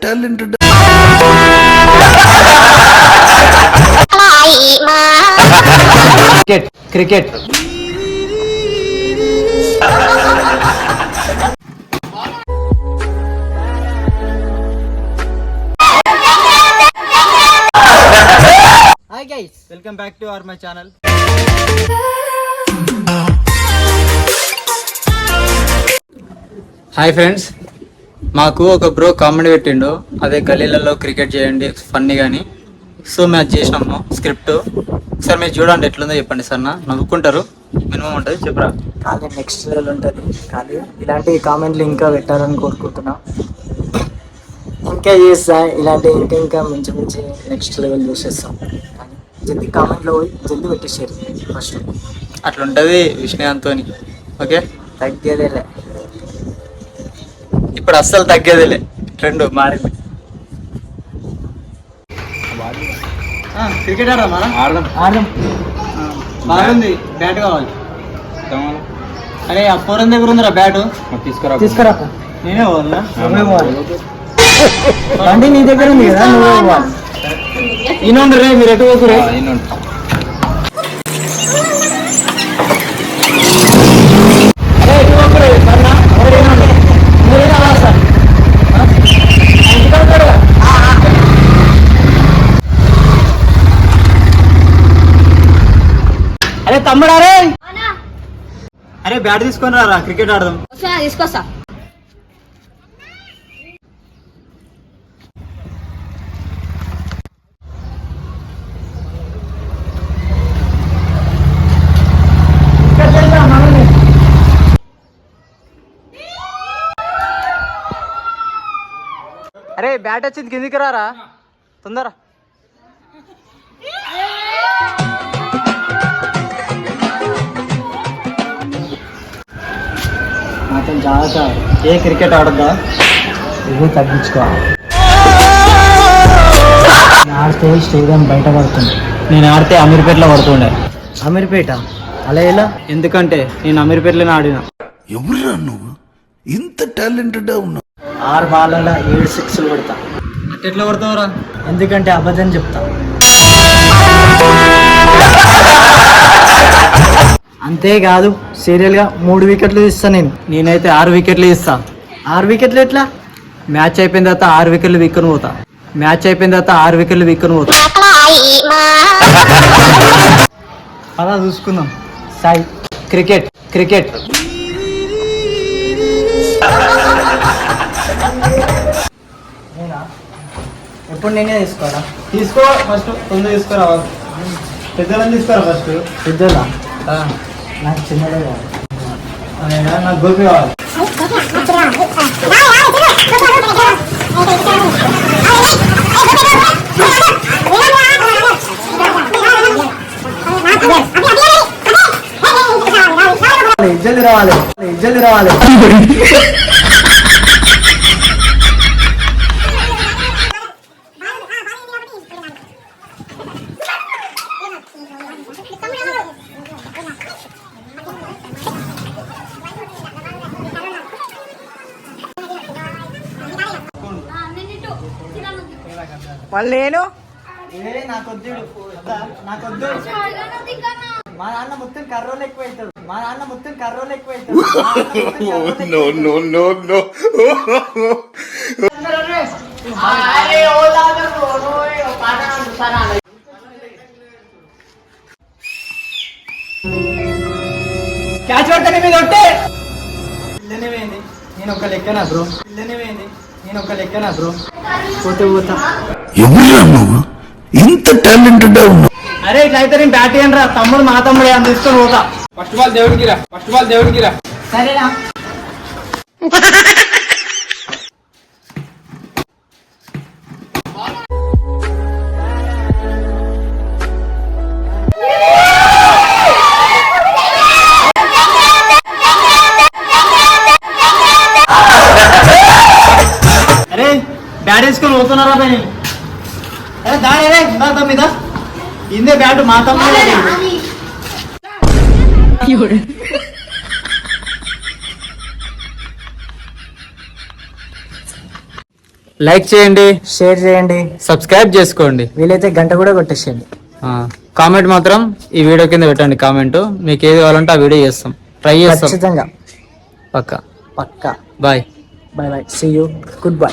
Talented cricket Hi guys, welcome back to my channel. Hi friends, మాకు ఒక bro comment పెట్టిండు, అదే గల్లీలలో cricket చేయండి ఫన్నీ కానీ. సో మేము చేసినాము స్క్రిప్ట్. సార్ మీరు చూడండి ఎట్లుందో చెప్పండి సార్. నవ్వుకుంటారు, మినిమం ఉంటుంది చెప్పరా. కానీ నెక్స్ట్ లెవెల్ ఉంటుంది. కానీ ఇలాంటి కామెంట్లు ఇంకా పెట్టాలని కోరుకుంటున్నా. ఇంకా చేస్తా ఇలాంటి ఇంకా మంచి మంచి నెక్స్ట్ లెవెల్ చూసేస్తాం. కానీ జల్దీ కామెంట్లో పోయి జల్దీ పెట్టేసారు ఫస్ట్. అట్లుంటుంది విష్ణుకాంత్తోని. ఓకే, తగ్గేదేలే ఇప్పుడు అస్సలు తగ్గేదేలే, ట్రెండ్ మారింది. క్రికెట్ ఆడదాం. బాగుంది, బ్యాట్ కావాలి. అరే ఆ ఫోరన్ దగ్గర ఉందిరా బ్యాట్, తీసుకురా. నేనే పోవాలా? బండి నీ దగ్గర ఉంది కదా, నువ్వే పోవాలి. ఈయన రే, మీరు ఎటు పోతురే? అరే తమ్ముడా, అరే బ్యాట్ తీసుకొని రా, క్రికెట్ ఆడదాం. తీసుకొస్తా. అరే బ్యాట్ వచ్చింది, కిందికి రారా తొందర. మాత్రం జాగ్రత్త, ఏ క్రికెట్ ఆడద్దా? ఇవి తగ్గించుకోవాలి. ఆడితే స్టేడియం బయట పడుతుంది. నేను ఆడితే అమీర్పేటలో పడుతుండే. అమీర్పేట అలా ఎలా? ఎందుకంటే నేను అమీర్పేటలోనే ఆడినా. ఎవరురా నువ్వు ఇంత టాలెంటెడ్ ఉన్నావు? 6 బాళ్ళలో 7 సిక్స్లు కొడతా. ఎట్లా కొడతావురా? ఎందుకంటే అబద్ధం చెప్తా. అంతేకాదు సీరియల్గా 3 వికెట్లు తీస్తా నేను. నేనైతే 6 వికెట్లు ఇస్తా. 6 వికెట్లు ఎట్లా? మ్యాచ్ అయిపోయిన తర్వాత 6 వికెట్లు వీక్కుని పోతా. అలా చూసుకుందాం. సాయి క్రికెట్ ఎప్పుడు నేనే తీసుకోవాలా? తీసుకో, ఫస్ట్ తొందర తీసుకురా. పెద్దలని తీసుకురా ఫస్ట్. పెద్దలా? నాకు చిన్నదే కావాలి. నాకు గోపి కావాలి. జల్ది రావాలి. వాళ్ళు నేను నాకొద్దు. మా నాన్న మొత్తం కర్రోలు ఎక్కువ అవుతాడు. క్యాచ్ పడితే మీద ఉంటే నేను ఒక లెక్కనా బ్రో. పోతా. ఎవరురా నువ్వు ఇంత టాలెంటెడ్ ఉన్నావు? అరే ఇట్లయితే నేను బ్యాట్ అయ్యాను రా. తమ్ముడు మా తమ్ముడే అని తీసుకొని పోతా. ఫస్ట్ బాల్ దేవుడికి రా. సరేనా? అరే బ్యాట్ వేసుకొని పోతున్నారా పని? అరే దాని మీద ఇందే బ్యాట్ మా తమ్ముడు. లైక్ చేయండి, షేర్ చేయండి, సబ్స్క్రైబ్ చేసుకోండి. వీలైతే గంట కూడా కొట్టేసేయండి. కామెంట్ మాత్రం ఈ వీడియో కింద పెట్టండి. కామెంట్ మీకు ఏది కావాలంటే ఆ వీడియో చేస్తాం, ట్రై చేస్తాం ఖచ్చితంగా పక్కా. పక్కా. Bye. Bye bye, see you, good by.